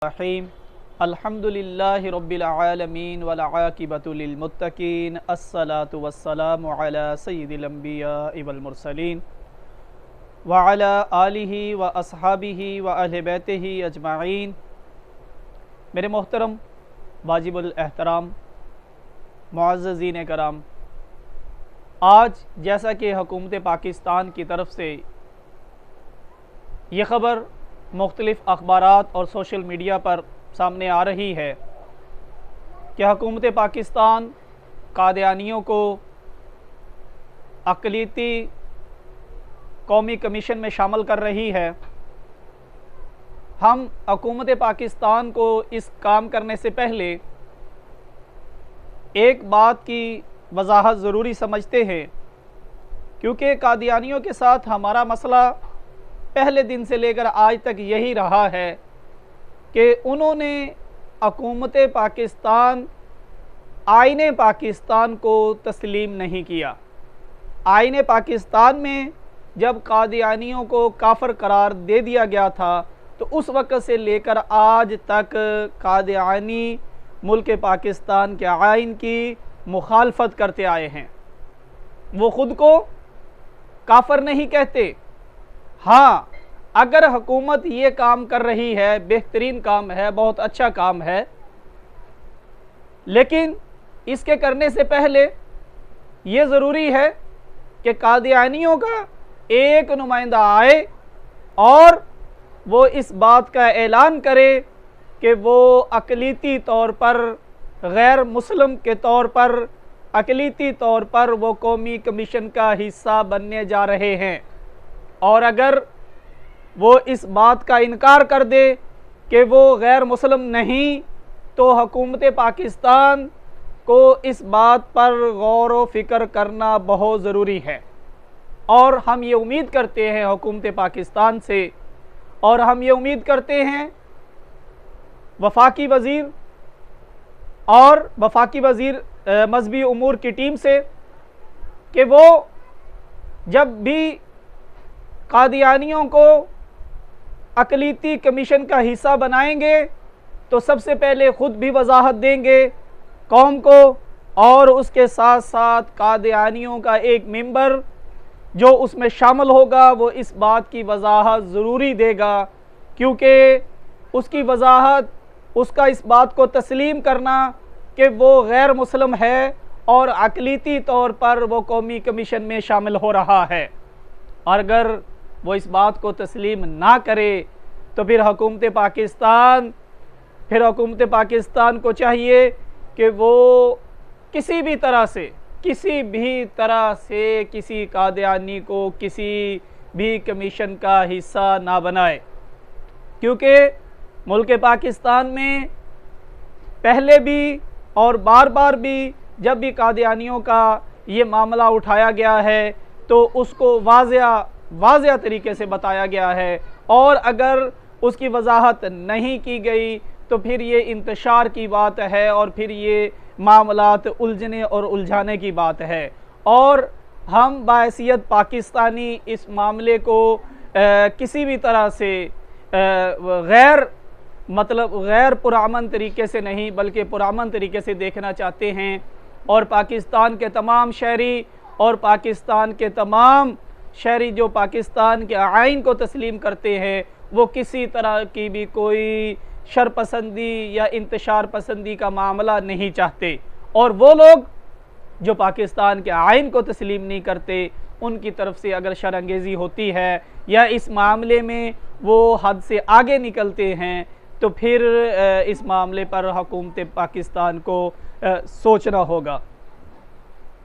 रहीम अल्हम्दुलिल्लाहि रब्बिल आलमीन वल आक़िबतु लिल मुत्तक़ीन अस्सलातु वस्सलामु अला सय्यिदिल अंबियाइ वल मुरसलीन व अला आलिहि व अस्हाबिहि व अहले बैतिहि अजमाइन। मेरे मोहतरम वाजिबुल एहतराम मुअज़्ज़ज़ीन कराम, आज जैसा कि हुकूमत पाकिस्तान की तरफ से ये ख़बर मुख्तलिफ़ अखबारात और सोशल मीडिया पर सामने आ रही है कि हुकूमत पाकिस्तान कादियानियों को अक़लियती कौमी कमीशन में शामिल कर रही है। हम हुकूमत पाकिस्तान को इस काम करने से पहले एक बात की वजाहत ज़रूरी समझते हैं, क्योंकि कादियानियों के साथ हमारा मसला पहले दिन से लेकर आज तक यही रहा है कि उन्होंने हुकूमत पाकिस्तान आईने पाकिस्तान को तस्लीम नहीं किया। आईने पाकिस्तान में जब कादियानियों को काफिर करार दे दिया गया था तो उस वक़्त से लेकर आज तक कादियानी मुल्क पाकिस्तान के आइन की मुखालफत करते आए हैं। वो ख़ुद को काफिर नहीं कहते। हाँ, अगर हुकूमत ये काम कर रही है, बेहतरीन काम है, बहुत अच्छा काम है, लेकिन इसके करने से पहले ये ज़रूरी है कि कादियानियों का एक नुमाइंदा आए और वो इस बात का ऐलान करे कि वो अक़लियती तौर पर, गैर मुस्लिम के तौर पर, अक़लियती तौर पर वो कौमी कमीशन का हिस्सा बनने जा रहे हैं। और अगर वो इस बात का इनकार कर दे कि वो गैर मुस्लिम नहीं, तो हुकूमत पाकिस्तान को इस बात पर गौर व फ़िक्र करना बहुत ज़रूरी है। और हम ये उम्मीद करते हैं हुकूमत पाकिस्तान से, और हम ये उम्मीद करते हैं वफाकी वज़ीर और वफाकी वज़ीर मज़हबी उमूर की टीम से कि वो जब भी कादियानियों को अक़लियती कमीशन का हिस्सा बनाएंगे तो सबसे पहले ख़ुद भी वजाहत देंगे कौम को, और उसके साथ साथ कादियानियों का एक मेंबर जो उसमें शामिल होगा वो इस बात की वजाहत ज़रूरी देगा, क्योंकि उसकी वजाहत, उसका इस बात को तस्लीम करना कि वो गैर मुस्लिम है और अक़लियती तौर पर वो कौमी कमीशन में शामिल हो रहा है। और अगर वो इस बात को तस्लीम ना करे तो फिर हुकूमत पाकिस्तान को चाहिए कि वो किसी भी तरह से किसी कादियानी को किसी भी कमीशन का हिस्सा ना बनाए, क्योंकि मुल्क पाकिस्तान में पहले भी और बार बार भी जब भी कादियानियों का ये मामला उठाया गया है तो उसको वाज़िया तरीके से बताया गया है, और अगर उसकी वजाहत नहीं की गई तो फिर ये इंतशार की बात है और फिर ये मामलात उलझने और उलझाने की बात है। और हम बाहैसियत पाकिस्तानी इस मामले को किसी भी तरह से गैर पुरअमन तरीके से नहीं बल्कि पुरअमन तरीके से देखना चाहते हैं, और पाकिस्तान के तमाम शहरी और पाकिस्तान के तमाम शहरी जो पाकिस्तान के आइन को तस्लीम करते हैं वो किसी तरह की भी कोई शरपसंदी या इंतशार पसंदी का मामला नहीं चाहते, और वो लोग जो पाकिस्तान के आइन को तस्लीम नहीं करते उनकी तरफ से अगर शरअंगेज़ी होती है या इस मामले में वो हद से आगे निकलते हैं तो फिर इस मामले पर हुकूमत पाकिस्तान को सोचना होगा।